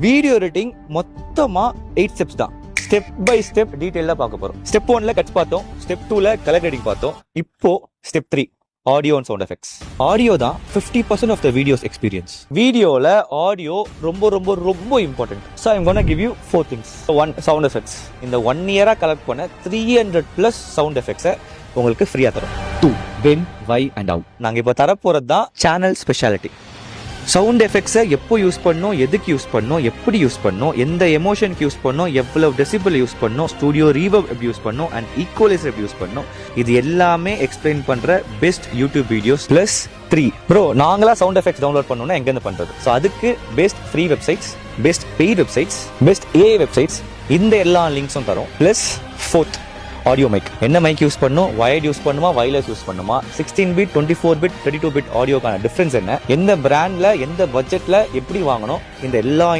Video editing மொத்தமா 8 steps தான். Step by step டீடைலா பார்க்க போறோம். ஸ்டெப் 1ல கட்ஸ் பார்த்தோம், ஸ்டெப் 2ல கலர் கிரேடிங் பார்த்தோம். இப்போ step 3 audio and sound effects. Audio தான் 50% ஆஃப் த வீடியோஸ் எக்ஸ்பீரியன்ஸ். வீடியோல ஆடியோ ரொம்ப ரொம்ப ரொம்ப important. So I'm gonna give you 4 things. 1 sound effects. இந்த 1 இயரா கலெக்ட் பண்ண 300+ சவுண்ட் எஃபெக்ட்ஸை உங்களுக்கு ஃப்ரீயா தரும். 2 when, why and how. நாங்க இப்போ தரப்போறது தான் சேனல் ஸ்பெஷாலிட்டி. சவுண்ட் எஃபெக்ட்ஸை எப்போ யூஸ் பண்ணணும், எதுக்கு யூஸ் பண்ணணும், எப்படி யூஸ் பண்ணணும், எந்த எமோஷனுக்கு யூஸ் பண்ணணும், எவ்வளவு டெசிபிள் யூஸ் பண்ணணும், ஸ்டுடியோ ரீவர்ப் எப்படி யூஸ் பண்ணணும் அண்ட் ஈக்குவலைசர் எப்படி யூஸ் பண்ணணும், இது எல்லாமே எக்ஸ்பிளைன் பண்ற பெஸ்ட் யூடியூப் வீடியோஸ். +3 ப்ரோ, நாங்களா சவுண்ட் எஃபெக்ட்ஸ் டவுன்லோட் பண்ணணும்னா எங்க இருந்து பண்றது? ஸோ அதுக்கு best free websites, best paid websites, best AI websites, இந்த எல்லா லிங்க்ஸும் தரும். +4 ஆடியோ மைக். என்ன மைக் யூஸ் பண்ணும், வயர்ட் யூஸ் பண்ணுமா, வயர்லெஸ் யூஸ் பண்ணுமா, 16 பிட், 24 பிட், 32 பிட் ஆடியோக்கான டிஃபரன்ஸ் என்ன, எந்த பிராண்ட்ல எந்த பட்ஜெட்ல எப்படி வாங்கணும், இந்த எல்லா